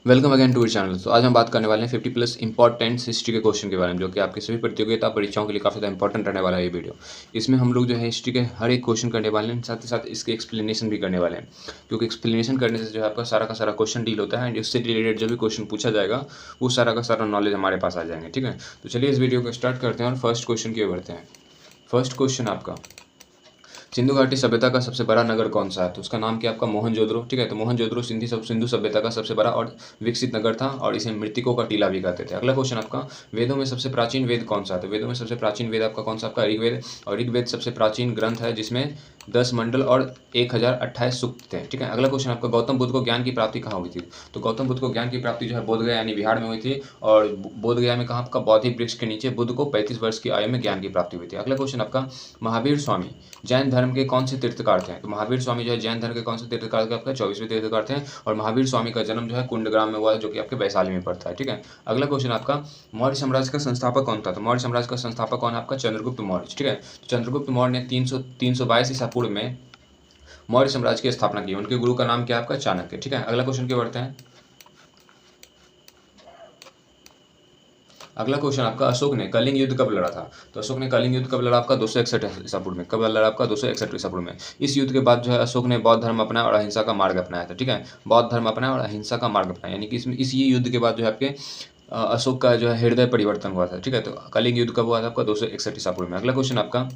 Welcome again to your channel. तो आज हम बात करने वाले हैं 50 प्लस इंपॉर्टेंट हिस्ट्री के क्वेश्चन के बारे में, जो कि आपकी सभी प्रतियोगिता परीक्षाओं के लिए काफ़ी ज़्यादा इंपॉर्टेंट रहने वाला है ये वीडियो। इसमें हम लोग जो है हिस्ट्री के हर एक क्वेश्चन करने वाले हैं, साथ ही साथ इसके एक्सप्लेनेशन भी करने वाले हैं, क्योंकि एक्सप्लेनेशन करने से जो है आपका सारा का सारा क्वेश्चन डील होता है एंड उससे रिलेटेड जो भी क्वेश्चन पूछा जाएगा वो सारा का सारा नॉलेज हमारे पास आ जाएंगे। ठीक है, तो चलिए इस वीडियो को स्टार्ट करते हैं और फर्स्ट क्वेश्चन की ओर बढ़ते हैं। फर्स्ट क्वेश्चन आपका, सिंधु घाटी सभ्यता का सबसे बड़ा नगर कौन सा है? तो उसका नाम क्या आपका मोहनजोदड़ो। ठीक है, तो मोहनजोदड़ो सिंधु सभ्यता का सबसे बड़ा और विकसित नगर था और इसे मृतकों का टीला भी कहते थे। अगला क्वेश्चन आपका, वेदों में सबसे प्राचीन वेद कौन सा है? तो वेदों में सबसे प्राचीन वेद आपका कौन सा? आपका ऋग्वेद। और ऋग्वेद सबसे प्राचीन ग्रंथ है जिसमें 10 मंडल और 1028 सूक्त थे। ठीक है, अगला क्वेश्चन आपका, गौतम बुद्ध को ज्ञान की प्राप्ति कहाँ हुई थी? तो गौतम बुद्ध को ज्ञान की प्राप्ति जो है बोधगया यानी बिहार में हुई थी। और बोधगया में कहाँ? आपका बौद्धि वृक्ष के नीचे बुद्ध को 35 वर्ष की आयु में ज्ञान की प्राप्ति हुई थी। अगला क्वेश्चन आपका, महावीर स्वामी जैन धर्म के कौन से तीर्थकार थे? तो महावीर स्वामी जो है जैन धर्म के कौन से तीर्थकार थे? आपका 24वें तीर्थकार थे। और महावीर स्वामी का जन्म जो है कुंडग्राम में हुआ है, जो कि आपके वैशाली में पड़ता है। ठीक है, अगला क्वेश्चन आपका, मौर्य साम्राज्य का संस्थापक कौन था? तो मौर्य साम्राज्य का संस्थापक कौन है? आपका चंद्रगुप्त मौर्य। ठीक है, तो चंद्रगुप्त मौर्य ने 322 ईसा पूर्व में मौर्य साम्राज्य की स्थापना की। उनके गुरु का नाम क्या है? आपका चाणक्य। ठीक है, अगला क्वेश्चन की बढ़ते हैं। अगला क्वेश्चन आपका, अशोक ने कलिंग युद्ध कब लड़ा था? तो अशोक ने कलिंग युद्ध कब लड़ा? आपका 261 ईसा पूर्व में। कब लड़ा? आपका 261 ईसा पूर्व में। इस युद्ध के बाद जो है अशोक ने बौद्ध धर्म अपनाया और अहिंसा का मार्ग अपनाया था। ठीक है, बौद्ध धर्म अपनाया और अहिंसा का मार्ग अपनाया, यानी कि इसमें इसी युद्ध के बाद जो है आपके अशोक का जो है हृदय परिवर्तन हुआ था। ठीक है, तो कलिंग युद्ध कब हुआ था? आपका 261 ईसा पूर्व में। अगला क्वेश्चन आपका,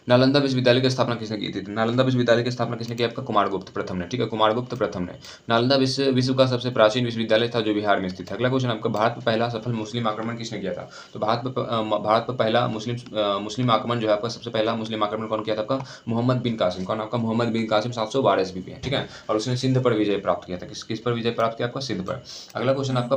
नालंदा विश्वविद्यालय की स्थापना किसने की थी? नालंदा विश्वविद्यालय की स्थापना किसने की? आपका कुमारगुप्त प्रथम ने। ठीक है, कुमारगुप्त प्रथम ने। नालंदा विश्व का सबसे प्राचीन विश्वविद्यालय था जो बिहार में स्थित है। अगला क्वेश्चन आपका, भारत पर पहला सफल मुस्लिम आक्रमण किसने किया था? तो भारत पर पहला मुस्लिम आक्रमण जो है आपका, सबसे पहला मुस्लिम आक्रमण कौन किया था? आपका मोहम्मद बिन कासिम। कौन? आपका मोहम्मद बिन कासिम 712 ईस्वी पे। ठीक है, और उसने सिंध पर विजय प्राप्त किया था। किस पर विजय प्राप्त किया? आपका सिंध पर। अगला क्वेश्चन आपका,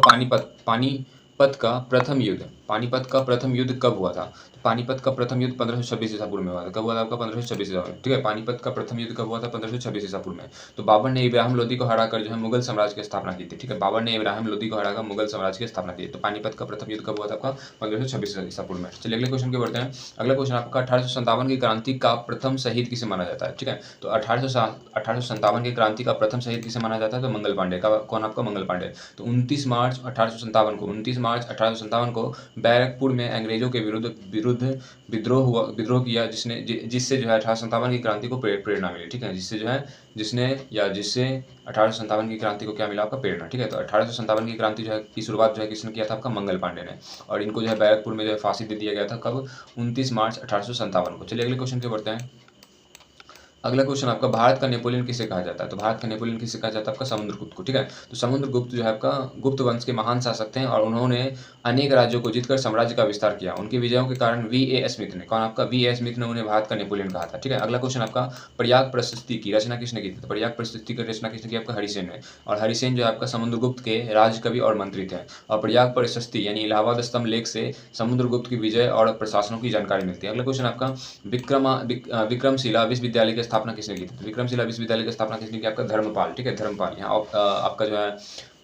पानीपत का प्रथम युद्ध, पानीपत का प्रथम युद्ध कब हुआ था? तो पानीपत का प्रथम युद्ध 1526 ईसा पूर्व में हुआ था। कब हुआ था? आपका 1526 ईसा पूर्व में। ठीक है, पानीपत का प्रथम युद्ध कब हुआ था? 1526 ईसा पूर्व में। तो बाबर ने इब्राहिम लोदी को हराकर जो है मुगल साम्राज्य की स्थापना की थी। ठीक है, बाबर ने इब्राहिम लोदी को हराकर मुगल साम्राज्य की स्थापना की। तो पानीपत का प्रथम युद्ध कब हुआ था? आपका 1526 ईसा पूर्व में। चलिए अगले क्वेश्चन के बढ़ते हैं। अगला क्वेश्चन आपका, 1857 की क्रांति का प्रथम शहीद किसे माना जाता है? ठीक है, तो 1857 की क्रांति का प्रथम शहीद किसे माना जाता है? तो मंगल पांडे का। कौन? आपका मंगल पांडे। तो 29 मार्च 1857 को बैरकपुर में अंग्रेजों के विरुद्ध विद्रोह किया, जिससे जो है 1857 की क्रांति को प्रेरणा मिली। ठीक है, जिससे 1857 की क्रांति को क्या मिला? आपका प्रेरणा। ठीक है, तो 1857 की क्रांति जो है की शुरुआत जो है किसने किया था? आपका मंगल पांडे ने। और इनको जो है बैरकपुर में जो है फांसी दे दिया गया था। कब? 29 मार्च 1857 को। चलिए अगले क्वेश्चन पे बढ़ते हैं। अगला क्वेश्चन आपका, भारत का नेपोलियन किसे कहा जाता है? तो भारत का नेपोलियन किसे कहा जाता है? आपका समुद्रगुप्त को। ठीक है, तो समुद्रगुप्त जो है आपका गुप्त वंश के महान शासक थे और उन्होंने अनेक राज्यों को जीतकर साम्राज्य का विस्तार किया। उनकी विजयों के कारण V.A. स्मिथ ने, कौन? आपका V.A. स्मिथ ने उन्हें भारत का नेपोलियन कहा था। ठीक है, अगला क्वेश्चन आपका, प्रयाग प्रशस्ति की रचना किसने की थी? तो प्रयाग प्रशस्ति की रचना किसने की? आपका हरिसेन ने। और हरिसेन जो है आपका समुद्रगुप्त के राजकवि और मंत्री थे। और प्रयाग प्रशस्ति यानी इलाहाबाद स्तंभ लेख से समुद्रगुप्त की विजय और प्रशासनों की जानकारी मिलती है। अगला क्वेश्चन आपका, विक्रमशिला विश्वविद्यालय की स्थापना किसने की थी? विक्रमशिला विश्वविद्यालय की स्थापना किसने की? आपका धर्मपाल। ठीक है, धर्मपाल। यहाँ आपका जो है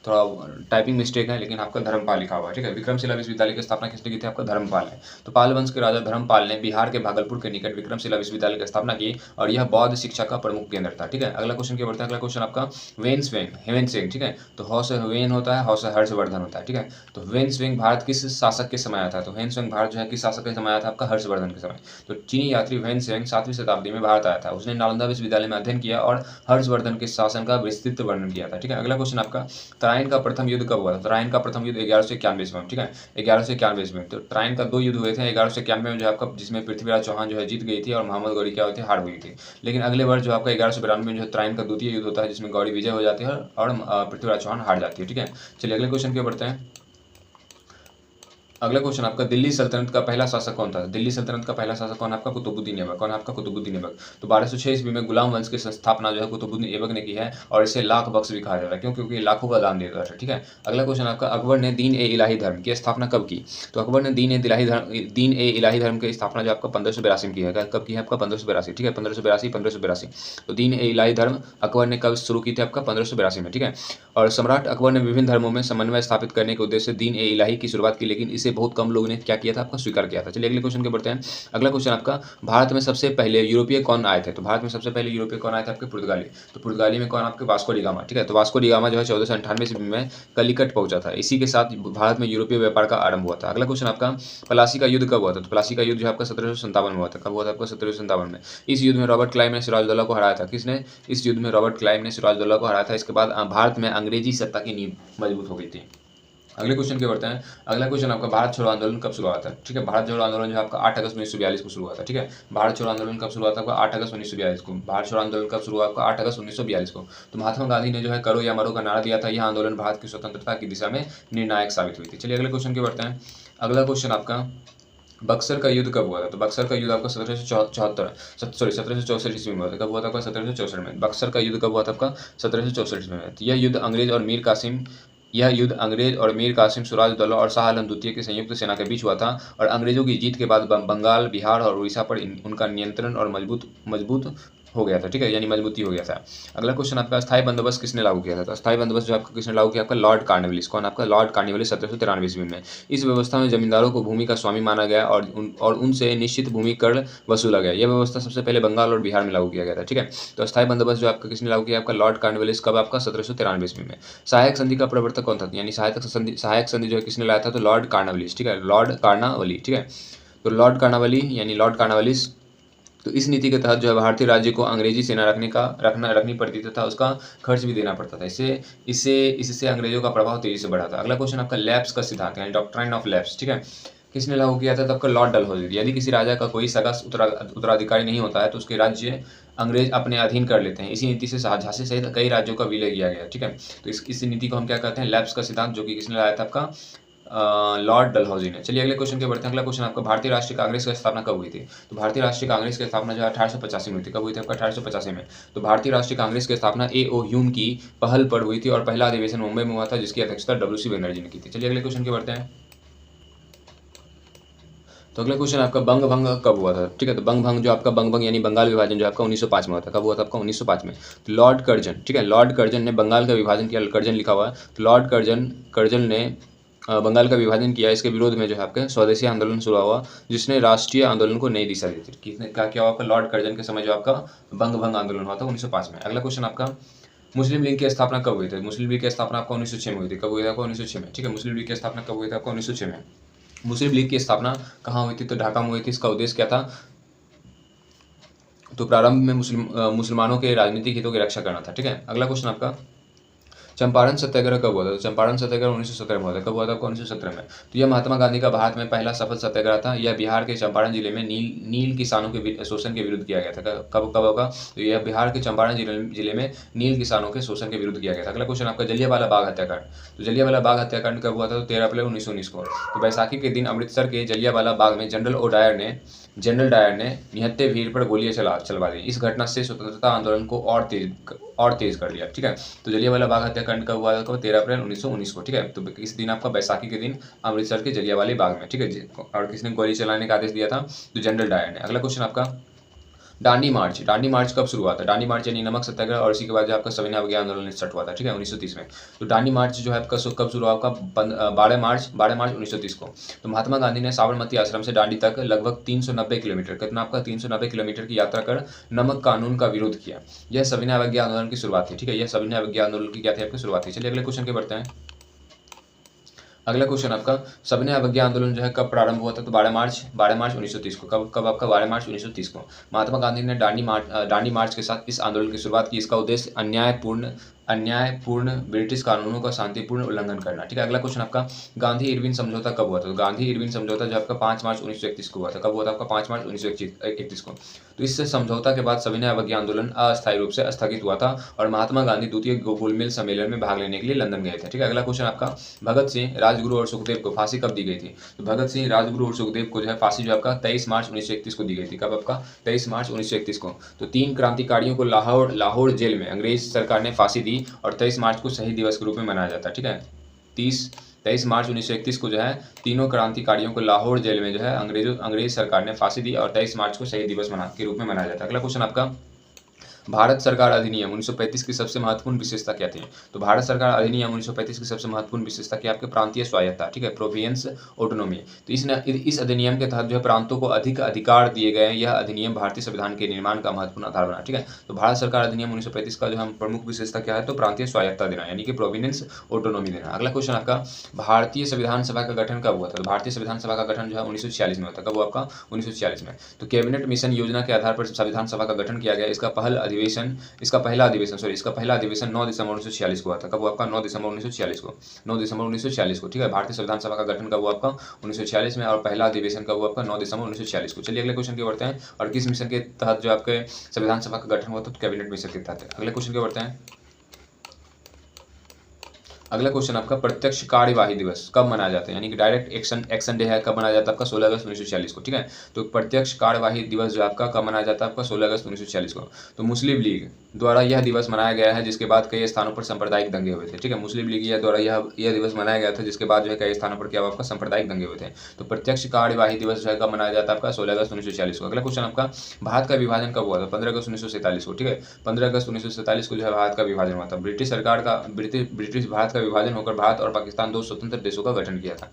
थोड़ा टाइपिंग मिस्टेक है, लेकिन आपका धर्मपाल लिखा हुआ है। ठीक है, विक्रमशिला विश्वविद्यालय की स्थापना किसने की थी? आपका धर्मपाल है। तो पाल वंश के राजा धर्मपाल ने बिहार के भागलपुर के निकट विक्रमशिला विश्वविद्यालय की स्थापना की और यह बौद्ध शिक्षा का प्रमुख केंद्र था। ठीक है, अगला क्वेश्चन क्या बढ़ता है? अगला क्वेश्चन आपका, हेवेन। ठीक है, तो हौ से वेन होता है, हौ से हर्षवर्धन होता है। ठीक है, तो हेवेन भारत किस शासक के समय आया था? तो हेवेन भारत जो है किस शासक के समय आया था? आपका हर्षवर्धन के समय। तो चीनी यात्री हेवेन 7वीं शताब्दी में भारत आया था। उसने नालंदा विश्वविद्यालय में अध्ययन किया और हर्षवर्धन के शासन का विस्तृत वर्णन किया था। ठीक है, अगला क्वेश्चन आपका, तराइन का प्रथम युद्ध कब हुआ था? तराइन का प्रथम युद्ध 1191 ईस्वी में। ठीक है, 1191 ईस्वी में। तो तराइन का 2 युद्ध हुए थे 1191 में, जो आपका जिसमें पृथ्वीराज चौहान जो है जीत गई थी और मोहम्मद गौरी क्या हुई थी? हार हुई थी। लेकिन अगले वर्ष जो आपका 1192 में जो है तराइन का द्वितीय युद्ध होता है, जिसमें गौरी विजय हो जाती है और पृथ्वीराज चौहान हार जाती है। ठीक है, चलिए अगले क्वेश्चन की ओर बढ़ते हैं। अगला क्वेश्चन आपका, दिल्ली सल्तनत का पहला शासक कौन था? दिल्ली सल्तनत का पहला शासक कौन? आपका कुतुबुद्दीन ऐबक। कौन? आपका कुतुबुद्दीन ऐबक। तो 1206 ईस्वी में गुलाम वंश की स्थापना जो है कुतुबुद्दीन ऐबक ने की है और इसे लाख बख्श भी कहा जाता है। क्यों? क्योंकि लाखों का दान देता था। ठीक है, अगला क्वेश्चन आपका, अकबर ने दीन ए इलाही धर्म की स्थापना कब की? तो अकबर ने दीन ए इलाही धर्म की स्थापना जो आपका 1582 में की है। कब की है? आपका 1582। ठीक है, 1582। तो दीन ए इलाही धर्म अकबर ने कब शुरू की थी? आपका 1582 में। ठीक है, और सम्राट अकबर ने विभिन्न धर्मों में समन्वय स्थापित करने के उद्देश्य से दीन ए इलाही की शुरुआत की, लेकिन इसे जिसे बहुत कम लोगों ने क्या किया था, आपका स्वीकार किया था। चलिए अगले क्वेश्चन के बढ़ते हैं। अगला क्वेश्चन आपका, भारत में सबसे पहले यूरोपीय कौन आए थे? तो भारत में सबसे पहले यूरोपीय कौन आए थे? आपके पुर्तगाली। तो पुर्तगाली में कौन? आपके वास्को डी गामा। ठीक है, तो वास्को डी गामा जो है 1498 ईस्वी में कलिकट पहुंचा था। इसी के साथ भारत में यूरोपीय व्यापार का आरंभ हुआ था। अगला क्वेश्चन आपका, प्लासी का युद्ध कब हुआ था? तो प्लासी का युद्ध जो आपका 1757 में हुआ था। कब हुआ था? आपका 1757 में। इस युद्ध में रॉबर्ट क्लाइव ने सिराजुद्दौला को हराया था। किसने? इस युद्ध में रॉबर्ट क्लाइव ने सिराजुद्दौला को हराया था। इसके बाद भारत में अंग्रेजी सत्ता की नींव मजबूत हो गई थी। अगले क्वेश्चन के बढ़ते हैं। अगला क्वेश्चन आपका, भारत छोड़ो आंदोलन कब शुरू हुआ था? ठीक है, भारत छोड़ो आंदोलन जो आपका 8 अगस्त 1942 को शुरू हुआ था। ठीक है, भारत छोड़ो आंदोलन कब शुरू हुआ था? आपका 8 अगस्त 1942 को। भारत छोड़ो आंदोलन कब शुरू हुआ? आपका 8 अगस्त 1942 को। तो महात्मा गांधी ने जो है करो या मरो का नारा दिया था। यह आंदोलन भारत की स्वतंत्रता की दिशा में निर्णायक साबित हुई थी। चलिए अगले क्वेश्चन के बढ़ते हैं। अगला क्वेश्चन आपका, बक्सर का युद्ध कब हुआ था? तो बक्सर का युद्ध आपका 1764 ईस्वी में हुआ था। कब हुआ था? आपका 1764 में। बक्सर का युद्ध कब हुआ था? आपका 1764 ईस्वी में। यह युद्ध अंग्रेज और मीर कासिम, सिराजुद्दौला और शाह आलम द्वितीय की संयुक्त सेना के बीच हुआ था और अंग्रेजों की जीत के बाद बंगाल, बिहार और उड़ीसा पर उनका नियंत्रण और मजबूत हो गया था। ठीक है, यानी मजबूती हो गया था। अगला क्वेश्चन आपका, स्थायी बंदोबस्त किसने लागू किया था? तो स्थायी बंदोबस्त जो आपका किसने लागू किया? आपका लॉर्ड कॉर्नवालिस। कौन? आपका लॉर्ड कॉर्नवालिस 1793 ईस्वी में। इस व्यवस्था में जमींदारों को भूमि का स्वामी माना गया और उनसे निश्चित भूमि कर वसूला गया। यह व्यवस्था सबसे पहले बंगाल और बिहार में लागू किया गया था। ठीक है, तो स्थायी बंदोबस्त जो आपका किसने लागू किया? आपका लॉर्ड कॉर्नवालिस। कब? आपका 1793 ईस्वी में। सहायक संधि का प्रवर्तक कौन था? यानी सहायक संधि जो है किसने लाया था? तो लॉर्ड कॉर्नवालिस। ठीक है, लॉर्ड कॉर्नवालिस। ठीक है, तो लॉर्ड कॉर्नवालिस यानी लॉर्ड कॉर्नवालिस। तो इस नीति के तहत जो है भारतीय राज्य को अंग्रेजी सेना रखनी पड़ती तथा उसका खर्च भी देना पड़ता था। इससे अंग्रेजों का प्रभाव तेजी से बढ़ा था। अगला क्वेश्चन आपका, लैप्स का सिद्धांत यानी डॉक्ट्राइन ऑफ लैप्स। ठीक है, किसने लागू किया था? तो आपका लॉर्ड डलहौजी। यदि किसी राजा का कोई सगा उत्तराधिकारी नहीं होता है तो उसके राज्य अंग्रेज अपने अधीन कर लेते हैं। इसी नीति से झांसी सहित कई राज्यों का विलय किया गया। ठीक है, तो इस नीति को हम क्या कहते हैं? लैप्स का सिद्धांत, जो कि किसने लाया था? आपका लॉर्ड डलहौजी ने। चलिए अगले क्वेश्चन के बढ़ते हैं। अगला क्वेश्चन आपका, भारतीय राष्ट्रीय कांग्रेस की स्थापना कब हुई थी? तो भारतीय राष्ट्रीय कांग्रेस की स्थापना जो है 1885 में हुई थी। कब हुई थी? आपका 1885 में। तो भारतीय राष्ट्रीय कांग्रेस की स्थापना A.O. ह्यूम की पहल पर हुई थी और पहला अधिवेशन मुंबई में हुआ था, जिसकी अध्यक्षता W.C. बनर्जी ने की थी। चलिए अगले क्वेश्चन के बढ़ते हैं। तो अगला क्वेश्चन आपका, बंग भंग कब हुआ था? ठीक है, तो बंग भंग जो आपका बंग भंग यानी बंगाल विभाजन जो आपका 1905 में हुआ था। कब हुआ था? आपका 1905 में। तो लॉर्ड कर्जन, ठीक है, लॉर्ड कर्जन ने बंगाल का विभाजन किया। कर्जन लिखा हुआ है, तो लॉर्ड कर्जन ने बंगाल का विभाजन किया। इसके विरोध में जो है आपके स्वदेशी आंदोलन शुरू हुआ, जिसने राष्ट्रीय आंदोलन को नई दिशा दी थी। किसने क्या किया? आपका लॉर्ड कर्जन के समय जो आपका बंग भंग आंदोलन हुआ था 1905 में। अगला क्वेश्चन आपका, मुस्लिम लीग की स्थापना कब हुई थी? मुस्लिम लीग की स्थापना आपका 1906 में हुई थी। कब हुई थी? आपका 1906 में। ठीक है, मुस्लिम लीग की स्थापना कब हुई थी? आपका 1906 में। मुस्लिम लीग की स्थापना कहाँ हुई थी? तो ढाका में हुई थी। इसका उद्देश्य क्या था? तो प्रारंभ में मुसलमानों के राजनीतिक हितों की रक्षा करना था। ठीक है, अगला क्वेश्चन आपका, चंपारण सत्याग्रह कब हुआ था? तो चंपारण सत्याग्रह 1917 में हुआ था। कब हुआ था? 1917 में। तो यह महात्मा गांधी का भारत में पहला सफल सत्याग्रह था। यह बिहार के चंपारण जिले में नील किसानों के शोषण के विरुद्ध किया गया था। कब होगा? तो यह बिहार के चंपारण जिले में नील किसानों के शोषण के विरुद्ध किया गया था। अगला क्वेश्चन आपका, जलियांवाला बाग हत्याकांड। तो जलियांवाला बाग हत्याकांड कब हुआ था? तो 13 अप्रैल 1919 को। तो बैसाखी के दिन अमृतसर के जलियांवाला बाग में जनरल डायर ने निहत्थे भीड़ पर गोलियां चलवा दी। इस घटना से स्वतंत्रता आंदोलन को और तेज कर दिया। ठीक है, तो जलियांवाला बाग हत्याकांड कब हुआ था? 13 अप्रैल 1919 को। ठीक है, तो इस दिन आपका बैसाखी के दिन अमृतसर के जलियांवाले बाग में। ठीक है, और किसने गोली चलाने का आदेश दिया था? तो जनरल डायर ने। अगला क्वेश्चन आपका, दांडी मार्च कब शुरू हुआ था? दांडी मार्च यानी नमक सत्याग्रह और इसी के बाद जो आपका सविनय अवज्ञा आंदोलन स्टार्ट हुआ था। ठीक है, 1930 में। तो दांडी मार्च जो है आपका कब शुरू हुआ? आपका 12 मार्च 1930 को। तो महात्मा गांधी ने साबरमती आश्रम से दांडी तक लगभग 390 किलोमीटर, कितना आपका 390 किलोमीटर की यात्रा कर नमक कानून का विरोध किया। यह सविनय अवज्ञा आंदोलन की शुरुआत थी। ठीक है, यह सविनय अवज्ञा आंदोलन की क्या थी? आपकी शुरुआत थी। चलिए अगले क्वेश्चन के बढ़ते हैं। अगला क्वेश्चन आपका, सविनय अवज्ञा आंदोलन जो है कब प्रारंभ हुआ था? तो 12 मार्च 1930 को। कब आपका 12 मार्च 1930 को महात्मा गांधी ने दांडी मार्च के साथ इस आंदोलन की शुरुआत की। इसका उद्देश्य अन्यायपूर्ण ब्रिटिश कानूनों का शांतिपूर्ण उल्लंघन करना। ठीक है, अगला क्वेश्चन आपका, गांधी इरविन समझौता कब हुआ था? तो गांधी इरविन समझौता जो आपका 5 मार्च 1931 को हुआ था। कब हुआ था? आपका 5 मार्च 1931 को। तो इस समझौता के बाद सविनय अवज्ञा आंदोलन अस्थायी रूप से स्थगित हुआ था और महात्मा गांधी द्वितीय गोलमेज सम्मेलन में भाग लेने के लिए लंदन गए थे। ठीक है, अगला क्वेश्चन आपका, भगत सिंह, राजगुरु और सुखदेव को फांसी कब दी गई थी? तो भगत सिंह, राजगुरु और सुखदेव को जो है फांसी जो आपका 23 मार्च 1931 को दी गई थी। कब आपका? 23 मार्च 1931 को। तो 3 क्रांतिकारियों को लाहौर जेल में अंग्रेज सरकार ने फांसी दी और 23 मार्च को शहीद दिवस के रूप में मनाया जाता है। ठीक है, 23 मार्च 1931 को जो है तीनों क्रांतिकारियों को लाहौर जेल में जो है अंग्रेज सरकार ने फांसी दी और 23 मार्च को शहीद दिवस के रूप में मनाया जाता है। अगला क्वेश्चन आपका, भारत सरकार अधिनियम 1935 की सबसे महत्वपूर्ण विशेषता क्या थी? तो भारत सरकार अधिनियम 1935 की सबसे महत्वपूर्ण विशेषता क्या आपके प्रांतीय स्वायत्तता, ठीक है, प्रोविंस ऑटोनॉमी। तो इस अधिनियम के तहत जो है प्रांतों को अधिक अधिकार दिए गए। यह अधिनियम भारतीय संविधान के निर्माण का महत्वपूर्ण आधार बना, ठीक है। तो भारत सरकार अधिनियम 1935 का जो हम प्रमुख विशेषता क्या है, तो प्रांतीय स्वायत्तता देना, यानी कि प्रोविंस ऑटोनॉमी देना। अगला क्वेश्चन आपका, भारतीय संविधान सभा का गठन कब हुआ था? तो भारतीय संविधान सभा का गठन जो है 1946 में होता है। कब हुआ आपका? 1946 में। तो कैबिनेट मिशन योजना के आधार पर संविधान सभा का गठन किया गया। इसका पहला अधिवेशन 9 दिसंबर 1946 को हुआ था। कब हुआ आपका? 9 दिसंबर 1946 को। 9 दिसंबर 1946 को, ठीक है। भारतीय संविधान सभा का गठन कब हुआ आपका? 1946 में, और पहला अधिवेशन कब हुआ आपका? 9 दिसंबर 1946 को। चलिए अगले क्वेश्चन की बढ़ते हैं। और किस मिशन के तहत जो आपके संविधान सभा का गठन हुआ था? तो कैबिनेट मिशन के तहत। अगले क्वेश्चन की बढ़ते हैं। अगला क्वेश्चन आपका, प्रत्यक्ष कार्यवाही दिवस कब मनाया जाता है? यानी कि डायरेक्ट एक्शन डे है, कब मनाया जाता है? आपका 16 अगस्त 1946 को, ठीक है। तो प्रत्यक्ष कार्यवाही दिवस जो आपका कब मनाया जाता है? आपका 16 अगस्त 1946 को। तो मुस्लिम लीग द्वारा यह दिवस मनाया गया है, जिसके बाद कई स्थानों पर सांप्रदायिक दंगे हुए थे, ठीक है। मुस्लिम लीग द्वारा यह दिवस मनाया गया था, जिसके बाद जो है कई स्थानों पर क्या हुआ आपका? सांप्रदायिक दंगे हुए थे। तो प्रत्यक्ष कार्यवाही दिवस जो है कब मनाया जाता है? आपका 16 अगस्त 1946 को। अगला क्वेश्चन आपका, भारत का विभाजन कब हुआ था? 15 अगस्त 1947 को, ठीक है। 15 अगस्त 1947 को जो है भारत का विभाजन हुआ था। ब्रिटिश भारत का विभाजन होकर भारत और पाकिस्तान 2 स्वतंत्र देशों का गठन किया था।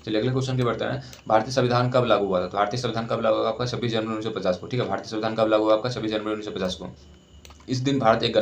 चलिए अगले क्वेश्चन की बढ़ते हैं। भारतीय संविधान कब लागू हुआ था? तो भारतीय संविधान कब लागू हुआ आपका? 26 जनवरी 1950 को, ठीक है। भारतीय संविधान कब लागू हुआ आपका? 26 जनवरी 1950 को। इस दिन भारत एक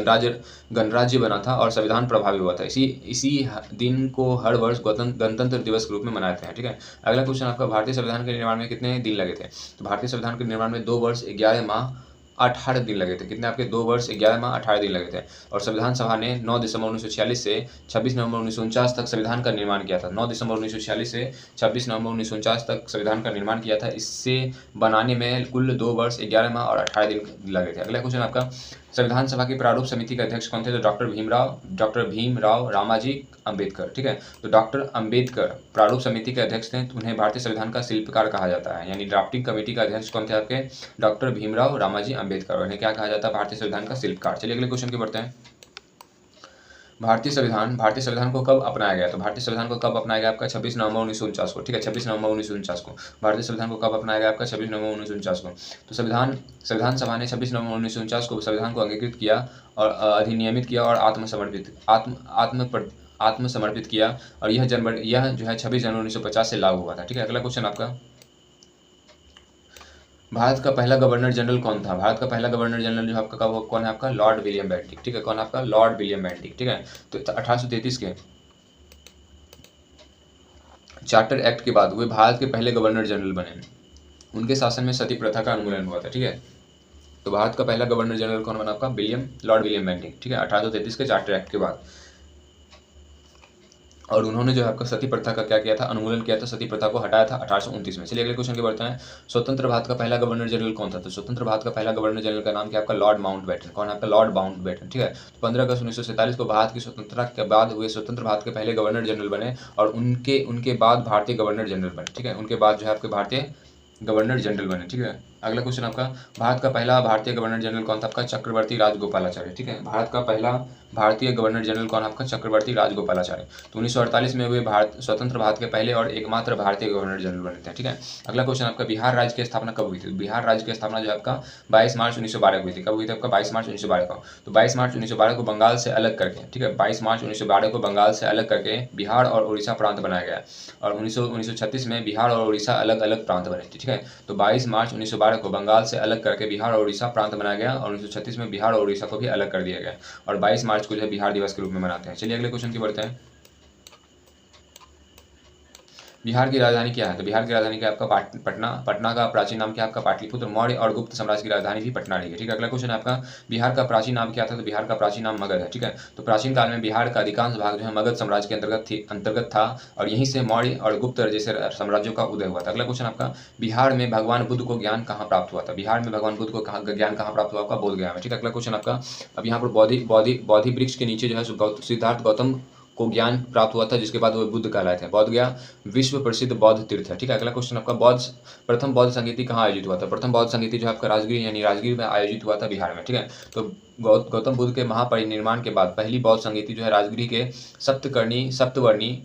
गणराज्य बना था और संविधान प्रभावी हुआ था। इसी दिन को हर वर्ष गणतंत्र दिवस के रूप में मनाते हैं, ठीक है। अगला क्वेश्चन आपका, भारतीय संविधान के निर्माण में कितने दिन लगे थे? तो भारतीय संविधान के निर्माण में 2 वर्ष 11 माह 18 दिन लगे थे। कितने आपके? 2 वर्ष 11 माह 18 दिन लगे थे। और संविधान सभा ने 9 दिसंबर 1946 से 26 नवंबर 1949 तक संविधान का निर्माण किया था। 9 दिसंबर 1946 से 26 नवंबर 1949 तक संविधान का निर्माण किया था। इससे बनाने में कुल 2 वर्ष 11 माह और 18 दिन लगे थे। अगला क्वेश्चन आपका, संविधान सभा की प्रारूप समिति के अध्यक्ष कौन थे? तो डॉक्टर भीमराव रामाजी अम्बेडकर, ठीक है। तो डॉक्टर अम्बेडकर प्रारूप समिति के अध्यक्ष थे। तो उन्हें भारतीय संविधान का शिल्पकार कहा जाता है, यानी ड्राफ्टिंग कमेटी का अध्यक्ष कौन थे आपके? डॉक्टर भीमराव रामाजी अम्बेडकर। उन्हें क्या कहा जाता है? भारतीय संविधान का शिल्पकार। चलिए अगले क्वेश्चन की बढ़ते हैं। भारतीय संविधान को कब अपनाया गया? तो भारतीय संविधान को कब अपनाया गया आपका? 26 नवंबर 1949 को, ठीक है। 26 नवंबर 1949 को भारतीय संविधान को कब अपनाया गया आपका? 26 नवंबर 1949 को। तो संविधान सभा ने 26 नवंबर 1949 को संविधान को अंगीकृत किया और अधिनियमित किया और आत्मसमर्पित किया। और यह जो है 26 जनवरी 1950 से लागू हुआ था, ठीक है। अगला क्वेश्चन आपका, भारत का पहला गवर्नर जनरल कौन था? भारत का पहला गवर्नर जनरल जो आपका कौन है आपका? लॉर्ड विलियम बेंटिक, ठीक है। कौन आपका? लॉर्ड विलियम बेंटिक, ठीक है। तो 1833 के चार्टर एक्ट के बाद वे भारत के पहले गवर्नर जनरल बने। उनके शासन में सती प्रथा का उन्मूलन हुआ था, ठीक है। तो भारत का पहला गवर्नर जनरल कौन बना आपका? लॉर्ड विलियम बेंटिक, ठीक है। 1833 के चार्टर एक्ट के बाद। और उन्होंने जो है आपका सती प्रथा का क्या किया था? उन्मूलन किया था। सती प्रथा को हटाया था 1829 में। चलिए अगले क्वेश्चन की बढ़ते हैं। स्वतंत्र भारत का पहला गवर्नर जनरल कौन था? तो स्वतंत्र भारत का पहला गवर्नर जनरल का नाम क्या आपका? Lord Mountbatten. कौन है आपका? लॉर्ड माउंटबेटन, ठीक है। तो 15 अगस्त 1947 को भारत की स्वतंत्रता के बाद हुए स्वतंत्र भारत के पहले गवर्नर जनरल बने। और उनके बाद भारतीय गवर्नर जनरल बने, ठीक है। उनके बाद जो है आपके भारतीय गवर्नर जनरल बने, ठीक है। अगला क्वेश्चन आपका, भारत का पहला भारतीय गवर्नर जनरल कौन था आपका? चक्रवर्ती राजगोपालाचार्य, ठीक है। भारत का पहला भारतीय गवर्नर जनरल कौन आपका? चक्रवर्ती राजगोपालाचार्य। तो 1948 में वे स्वतंत्र भारत के पहले और एकमात्र भारतीय गवर्नर जनरल बने थे, ठीक है। अगला क्वेश्चन आपका, बिहार राज्य की स्थापना कब हुई थी? बिहार राज्य की स्थापना जो आपका 22 मार्च 1912 को हुई थी। कब हुई थी आपका? 22 मार्च 1912 को। तो 22 मार्च 1912 को बंगाल से अलग करके, ठीक है, 22 मार्च 1912 को बंगाल से अलग करके बिहार और उड़ीसा प्रांत बनाया गया। और 1936 में बिहार और उड़ीसा अलग अलग प्रांत बने थे, ठीक है। तो 22 मार्च 1912 को बंगाल से अलग करके बिहार और उड़ीसा प्रांत बनाया गया। और 1936 में बिहार और उड़ीसा को भी अलग कर दिया गया। और 22 मार्च को जो है बिहार दिवस के रूप में मनाते हैं। चलिए अगले क्वेश्चन की बढ़ते हैं। बिहार की राजधानी क्या है? तो बिहार की राजधानी क्या है आपका? पटना। पटना का प्राचीन नाम क्या है आपका? पाटलिपुत्र। मौर्य और गुप्त साम्राज्य की राजधानी भी पटना रही है, ठीक है। अगला क्वेश्चन है आपका, बिहार का प्राचीन नाम क्या था? तो बिहार का प्राचीन नाम मगध है, ठीक है। तो प्राचीन काल में बिहार का अधिकांश भाग जो है मगध साम्राज्य के अंतर्गत था। और यहीं से मौर्य और गुप्त जैसे साम्राज्यों का उदय हुआ था। अगला क्वेश्चन आपका, बिहार में भगवान बुद्ध को ज्ञान कहाँ प्राप्त हुआ था? बिहार में भगवान बुद्ध को ज्ञान कहाँ प्राप्त हुआ आपका? बोधगया में, ठीक है। अगला क्वेश्चन आपका, अब यहाँ पर बोधि वृक्ष के नीचे जो है सिद्धार्थ गौतम को ज्ञान प्राप्त हुआ था, जिसके बाद वो बुद्ध कहलाए थे। बोध गया विश्व प्रसिद्ध बौद्ध तीर्थ है, ठीक है। अगला क्वेश्चन आपका, प्रथम बौद्ध संगीति कहाँ आयोजित हुआ था? प्रथम बौद्ध संगीति जो आपका राजगीर यानी राजगीर में आयोजित हुआ था, बिहार में, ठीक है। तो गौतम बुद्ध के महापरिनिर्वाण के बाद पहली बौद्ध संगीति जो है राजगीर के सप्तवर्णी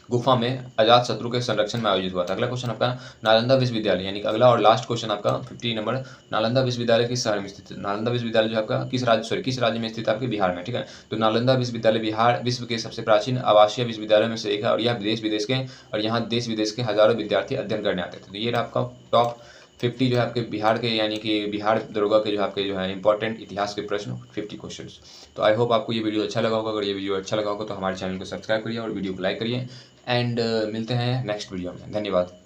गुफा में अजातशत्रु के संरक्षण में आयोजित हुआ था। अगला क्वेश्चन आपका नालंदा विश्वविद्यालय, यानी कि अगला और लास्ट क्वेश्चन आपका 50 नंबर, नालंदा विश्वविद्यालय किस शहर में स्थित है? नालंदा विश्वविद्यालय जो आपका किस राज्य में स्थित है? आपके बिहार में, ठीक है। तो नालंदा विश्वविद्यालय बिहार विश्व के सबसे प्राचीन आवासीय विश्वविद्यालय में से एक है, और यह देश विदेश के और यहाँ देश विदेश के हजारों विद्यार्थी अध्ययन करने आते थे। तो ये आपका टॉप 50 जो है आपके बिहार के, यानी कि बिहार दरोगा के जो आपके जो है इंपॉर्टेंट इतिहास के प्रश्न 50 क्वेश्चंस। तो आई होप आपको ये वीडियो अच्छा लगा होगा। अगर ये वीडियो अच्छा लगा होगा तो हमारे चैनल को सब्सक्राइब करिए और वीडियो को लाइक करिए, एंड मिलते हैं नेक्स्ट वीडियो में। धन्यवाद।